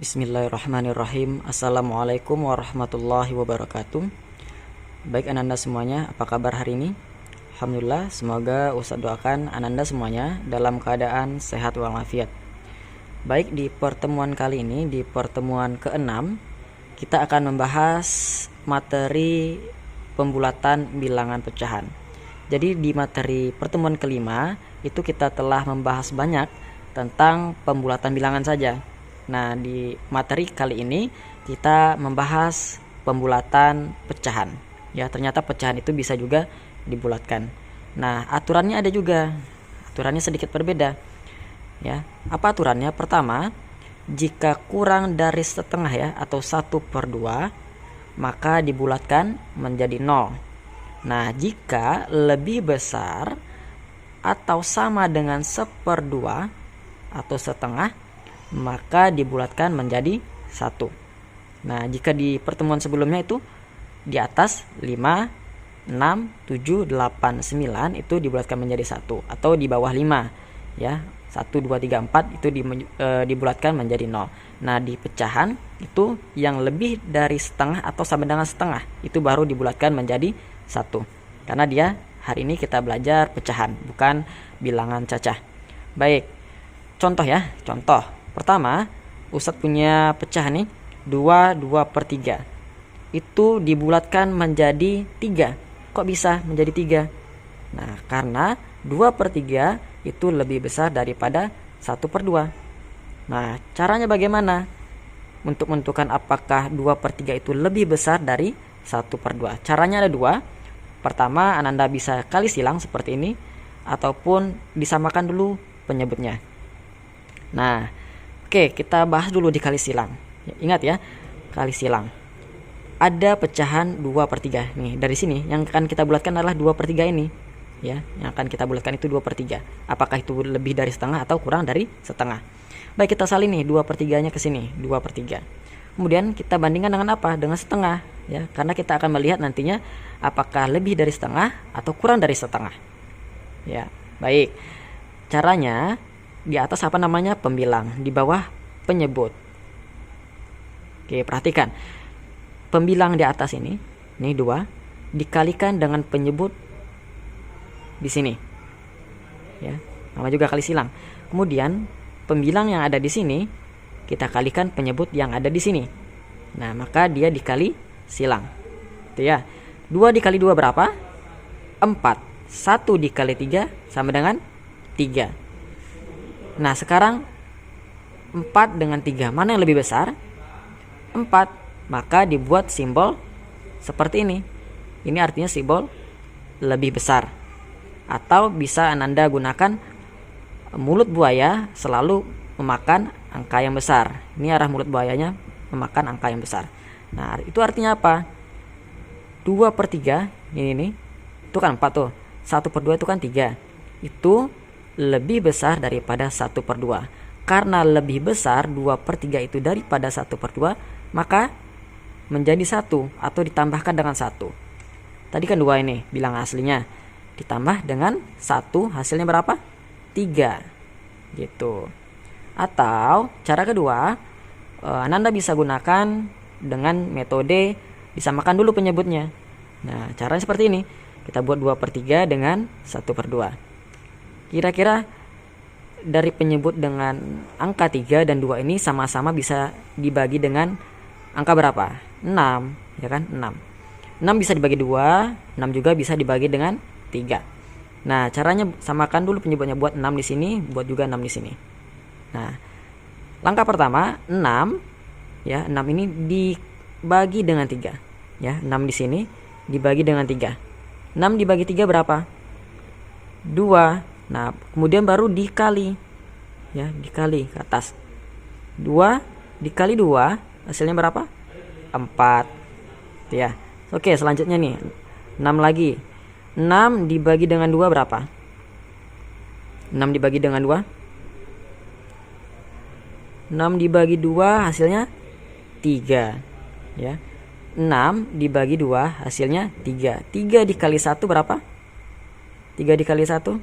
Bismillahirrahmanirrahim. Assalamualaikum warahmatullahi wabarakatuh. Baik Ananda semuanya, apa kabar hari ini? Alhamdulillah, semoga Ustadz doakan Ananda semuanya dalam keadaan sehat walafiat. Baik, di pertemuan kali ini, di pertemuan ke-6, kita akan membahas materi pembulatan bilangan pecahan. Jadi di materi pertemuan kelima itu kita telah membahas banyak tentang pembulatan bilangan saja. Nah, di materi kali ini kita membahas pembulatan pecahan. Ya, ternyata pecahan itu bisa juga dibulatkan. Nah, aturannya ada juga. Aturannya sedikit berbeda. Ya, apa aturannya? Pertama, jika kurang dari setengah ya atau 1/2, maka dibulatkan menjadi 0. Nah, jika lebih besar atau sama dengan 1/2 atau setengah, maka dibulatkan menjadi 1. Nah, jika di pertemuan sebelumnya itu di atas 5, 6, 7, 8, 9 itu dibulatkan menjadi 1, atau di bawah 5 ya, 1, 2, 3, 4 itu dibulatkan menjadi 0. Nah, di pecahan itu yang lebih dari setengah atau sama dengan setengah itu baru dibulatkan menjadi 1. Karena dia hari ini kita belajar pecahan, bukan bilangan cacah. Baik, contoh ya, contoh. Pertama, Ustadz punya pecahan nih 2/3. Itu dibulatkan menjadi 3. Kok bisa menjadi 3? Nah, karena 2/3 itu lebih besar daripada 1/2. Nah, caranya bagaimana? Untuk menentukan apakah 2/3 itu lebih besar dari 1/2. Caranya ada 2. Pertama, Ananda bisa kali silang seperti ini, ataupun disamakan dulu penyebutnya. Nah, oke, kita bahas dulu di kali silang. Ingat ya, kali silang. Ada pecahan 2/3. Nih, dari sini yang akan kita bulatkan adalah 2/3 ini. Ya, yang akan kita bulatkan itu 2/3. Apakah itu lebih dari setengah atau kurang dari setengah? Baik, kita salin nih 2/3-nya ke sini, 2/3. Kemudian kita bandingkan dengan apa? Dengan setengah, ya. Karena kita akan melihat nantinya apakah lebih dari setengah atau kurang dari setengah. Ya, baik. Caranya di atas apa namanya? Pembilang, di bawah penyebut. Oke, perhatikan. Pembilang di atas ini 2 dikalikan dengan penyebut di sini. Ya, nama juga kali silang. Kemudian pembilang yang ada di sini kita kalikan penyebut yang ada di sini. Nah, maka dia dikali silang. Itu ya. 2 dikali 2 berapa? 4. 1 dikali 3 sama dengan 3. Nah, sekarang 4 dengan 3, mana yang lebih besar? 4. Maka dibuat simbol seperti ini. Ini artinya simbol lebih besar. Atau bisa Ananda gunakan mulut buaya selalu memakan angka yang besar. Ini arah mulut buayanya memakan angka yang besar. Nah, itu artinya apa? 2/3 ini itu kan 4 tuh. 1/2 itu kan 3. Itu lebih besar daripada 1/2. Karena lebih besar 2/3 itu daripada 1/2, maka menjadi 1 atau ditambahkan dengan 1. Tadi kan 2 ini bilang aslinya, ditambah dengan 1 hasilnya berapa? 3 gitu. Atau cara kedua, Ananda bisa gunakan dengan metode disamakan dulu penyebutnya. Nah, caranya seperti ini. Kita buat 2/3 dengan 1/2. Kira-kira dari penyebut dengan angka 3 dan 2 ini sama-sama bisa dibagi dengan angka berapa? 6, ya kan? 6. 6 bisa dibagi 2, 6 juga bisa dibagi dengan 3. Nah, caranya samakan dulu penyebutnya, buat 6 di sini, buat juga 6 di sini. Nah, langkah pertama, 6 ya, 6 ini dibagi dengan 3. Ya, 6 di sini dibagi dengan 3. 6 dibagi 3 berapa? 2. Nah, kemudian baru dikali. Ya, dikali ke atas. 2 dikali 2 hasilnya berapa? 4. Ya. Oke, selanjutnya nih. 6 lagi. 6 dibagi dengan 2 berapa? 6 dibagi dengan 2? 6 dibagi 2 hasilnya 3. Ya. 6 dibagi 2 hasilnya 3. 3 dikali 1 berapa? 3 dikali 1?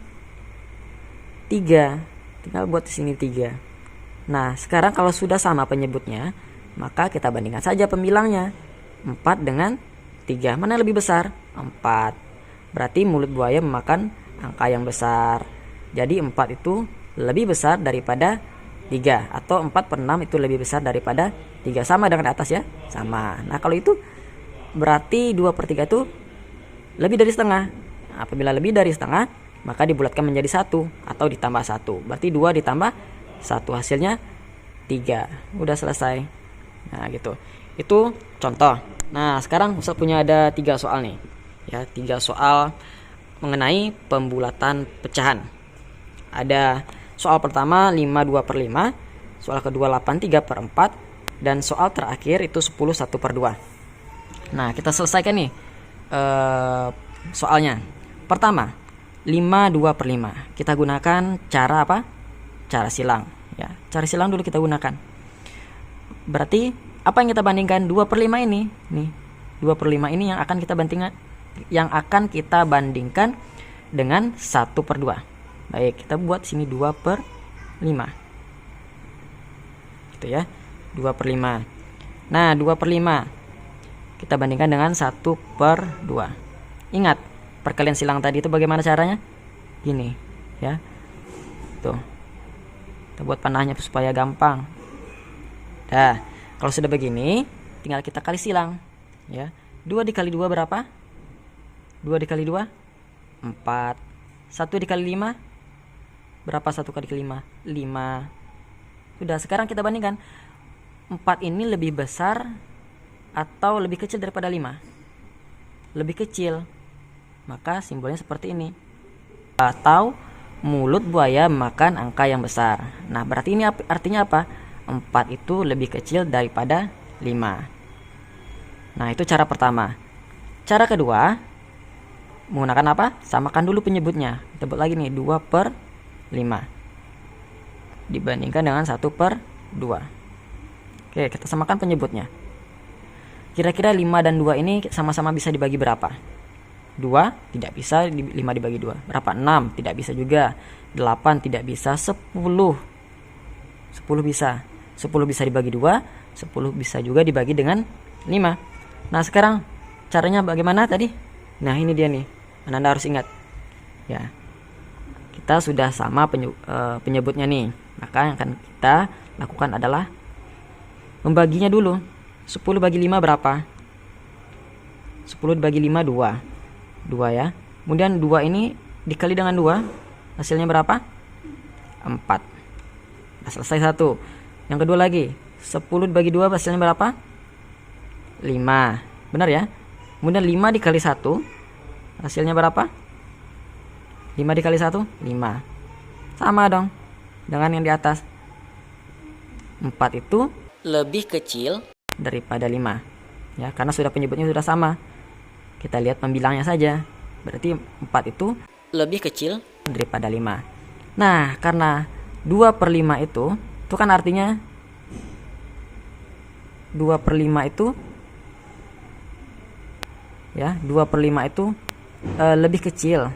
3. Tinggal buat di sini 3. Nah, sekarang kalau sudah sama penyebutnya, maka kita bandingkan saja pembilangnya. 4 dengan 3. Mana yang lebih besar? 4. Berarti mulut buaya memakan angka yang besar. Jadi 4 itu lebih besar daripada 3. Atau 4 per 6 itu lebih besar daripada 3. Sama dengan atas ya? Sama. Nah, kalau itu berarti 2 per 3 itu lebih dari setengah. Apabila lebih dari setengah, maka dibulatkan menjadi 1 atau ditambah 1. Berarti 2 ditambah 1, hasilnya 3. Udah selesai. Nah, gitu. Itu contoh. Nah, sekarang Ustaz punya ada 3 soal nih. Ya, 3 soal mengenai pembulatan pecahan. Ada soal pertama 52 per 5, soal kedua 83 per 4, dan soal terakhir itu 10 1 per 2. Nah, kita selesaikan nih soalnya. Pertama, 52 per 5. Kita gunakan cara apa? Cara silang. Ya, cara silang dulu kita gunakan. Berarti apa yang kita bandingkan? 2 per 5 ini. Nih, 2 per 5 ini yang akan kita bandingkan dengan 1 per 2. Baik, kita buat sini 2 per 5. Gitu ya. 2 per 5. Nah, 2 per 5 kita bandingkan dengan 1 per 2. Ingat, perkalian silang tadi itu bagaimana caranya? Gini, ya. Tuh. Kita buat panahnya supaya gampang. Nah, kalau sudah begini, tinggal kita kali silang, ya. 2 dikali 2 berapa? 2 dikali 2 4. 1 dikali 5 berapa? 1 kali 5 5. Sudah, sekarang kita bandingkan. 4 ini lebih besar atau lebih kecil daripada 5? Lebih kecil. Maka simbolnya seperti ini. Atau mulut buaya makan angka yang besar. Nah, berarti ini artinya apa? 4 itu lebih kecil daripada 5. Nah, itu cara pertama. Cara kedua, menggunakan apa? Samakan dulu penyebutnya. Kita buat lagi nih, 2 per 5 dibandingkan dengan 1 per 2. Oke, kita samakan penyebutnya. Kira-kira 5 dan 2 ini sama-sama bisa dibagi berapa? 2 tidak bisa, 5 dibagi 2 berapa? 6 tidak bisa juga. 8 tidak bisa. 10 bisa. 10 bisa dibagi 2, 10 bisa juga dibagi dengan 5. Nah, sekarang caranya bagaimana tadi? Nah, ini dia nih. Anda harus ingat. Ya. Kita sudah sama penyebutnya nih. Maka yang akan kita lakukan adalah membaginya dulu. 10 bagi 5 berapa? 10 dibagi 5 2. 2 ya. Kemudian 2 ini dikali dengan 2, hasilnya berapa? 4. Nah, selesai 1. Yang kedua lagi, 10 dibagi 2 hasilnya berapa? 5. Benar ya? Kemudian 5 dikali 1 hasilnya berapa? 5 dikali 1 5. Sama dong dengan yang di atas. 4 itu lebih kecil daripada 5. Ya, karena sudah penyebutnya sudah sama. Kita lihat pembilangnya saja. Berarti 4 itu lebih kecil daripada 5. Nah, karena 2 per 5 itu kan artinya 2 per 5 itu ya, 2 per 5 itu lebih kecil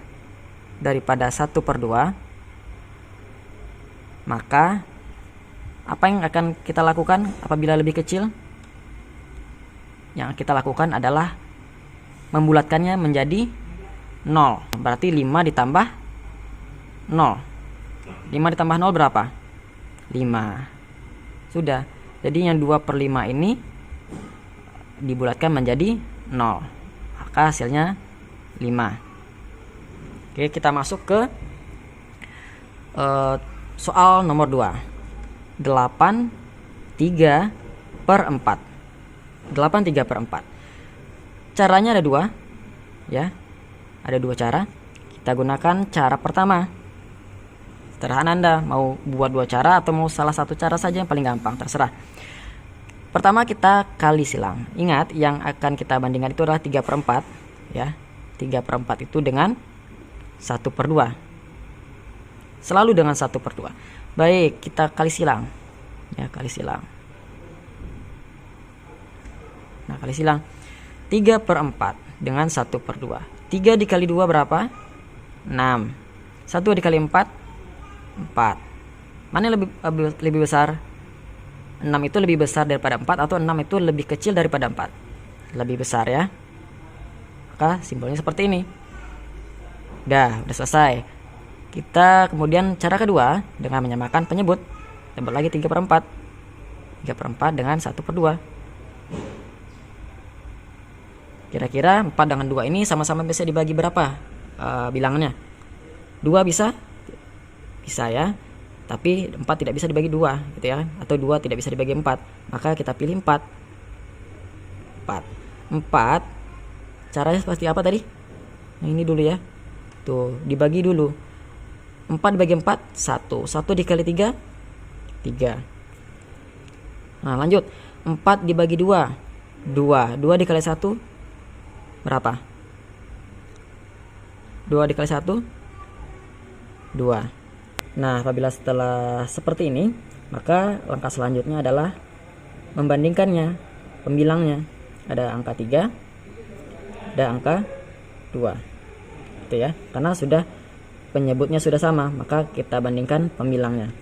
daripada 1 per 2. Maka apa yang akan kita lakukan apabila lebih kecil? Yang kita lakukan adalah membulatkannya menjadi 0. Berarti 5 ditambah 0. 5 ditambah 0 berapa? 5. Sudah. Jadi yang 2 per 5 ini dibulatkan menjadi 0. Maka hasilnya 5. Oke, kita masuk ke soal nomor 2. 8 3 per 4. 8 3 per 4. Caranya ada 2. Ya. Ada 2 cara. Kita gunakan cara pertama. Terserah Anda mau buat 2 cara atau mau salah satu cara saja yang paling gampang, terserah. Pertama kita kali silang. Ingat, yang akan kita bandingkan itu adalah 3 per 4. Ya. 3 per 4 itu dengan 1 per 2. Selalu dengan 1 per 2. Baik, kita kali silang. Ya, kali silang. Nah, kali silang. 3 per 4 dengan 1 per 2. 3 dikali 2 berapa? 6. 1 dikali 4 4. Mana yang lebih besar? 6 itu lebih besar daripada 4 atau 6 itu lebih kecil daripada 4? Lebih besar ya. Maka simbolnya seperti ini. Udah selesai. Kita kemudian cara kedua dengan menyamakan penyebut. Tambah lagi 3/4. 3/4 dengan 1/2. Kira-kira 4 dengan 2 ini sama-sama bisa dibagi berapa bilangannya? 2 bisa? Bisa ya. Tapi 4 tidak bisa dibagi 2 gitu ya. Atau 2 tidak bisa dibagi 4. Maka kita pilih 4. 4. Caranya seperti apa tadi? Nah, ini dulu ya. Tuh, dibagi dulu. 4 dibagi 4, 1. 1 dikali 3, 3. Nah, lanjut. 4 dibagi 2, 2. 2 dikali 1, berapa? 2 dikali 1, 2. Nah, apabila setelah seperti ini, maka langkah selanjutnya adalah membandingkannya, pembilangnya. Ada angka 3, ada angka 2. Gitu ya. Karena sudah penyebutnya sudah sama, maka kita bandingkan pembilangnya.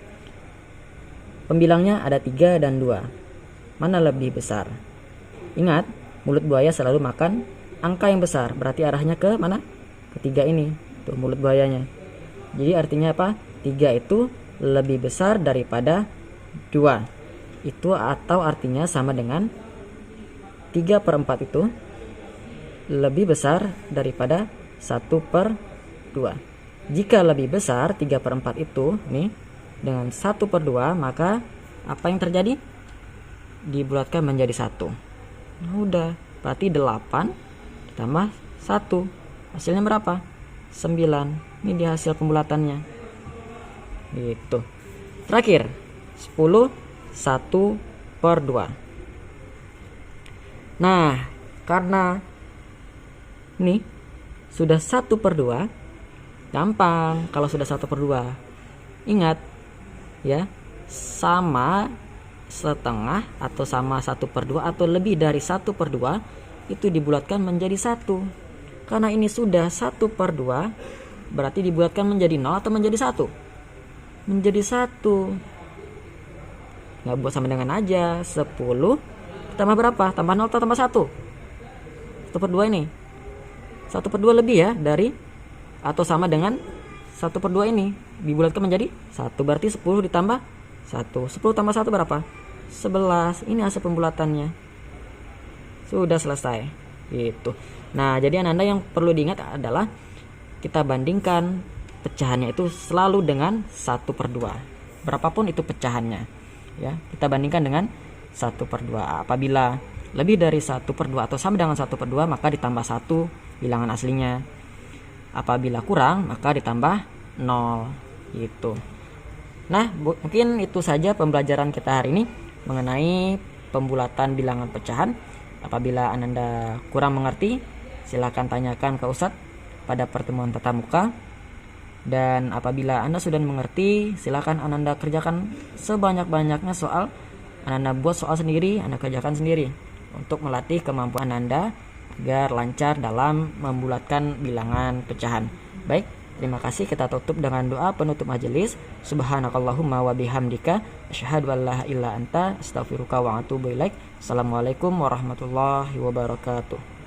Pembilangnya ada 3 dan 2. Mana lebih besar? Ingat, mulut buaya selalu makan angka yang besar, berarti arahnya ke mana? Ke 3 ini. Tuh mulut buayanya. Jadi artinya apa? 3 itu lebih besar daripada 2. Itu atau artinya sama dengan 3/4 itu lebih besar daripada 1/2. Jika lebih besar 3/4 itu nih dengan 1/2, maka apa yang terjadi? Dibulatkan menjadi 1. Nah, udah, berarti 8 ditambah 1. Hasilnya berapa? 9. Ini di hasil pembulatannya. Gitu. Terakhir 10 1/2. Nah, karena ini sudah 1/2, gampang kalau sudah 1/2. Ingat ya, sama setengah atau sama 1/2 atau lebih dari 1/2 itu dibulatkan menjadi 1. Karena ini sudah 1/2, berarti dibulatkan menjadi 0 atau menjadi 1? Menjadi 1. Nggak buat sama dengan aja. 10 tambah berapa? Tambah 0 atau tambah 1? 1/2 ini 1/2 lebih ya dari atau sama dengan 1/2 ini, dibulatkan menjadi 1. Berarti 10 ditambah 1. 10 tambah 1 berapa? 11. Ini hasil pembulatannya. Sudah selesai. Gitu. Nah, jadi Ananda yang perlu diingat adalah kita bandingkan pecahannya itu selalu dengan 1/2. Berapapun itu pecahannya. Ya, kita bandingkan dengan 1/2. Apabila lebih dari 1/2 atau sama dengan 1/2, maka ditambah 1 bilangan aslinya. Apabila kurang, maka ditambah 0 gitu. Nah, mungkin itu saja pembelajaran kita hari ini mengenai pembulatan bilangan pecahan. Apabila Ananda kurang mengerti, silakan tanyakan ke Ustadz pada pertemuan tatap muka. Dan apabila Anda sudah mengerti, silakan Ananda kerjakan sebanyak-banyaknya soal. Ananda buat soal sendiri, Anda kerjakan sendiri untuk melatih kemampuan Ananda agar lancar dalam membulatkan bilangan pecahan. Baik, terima kasih. Kita tutup dengan doa penutup majelis. Subhanakallahumma wa bihamdika asyhadu an la ilaha illa anta astaghfiruka wa atubu ilaik. Assalamualaikum warahmatullahi wabarakatuh.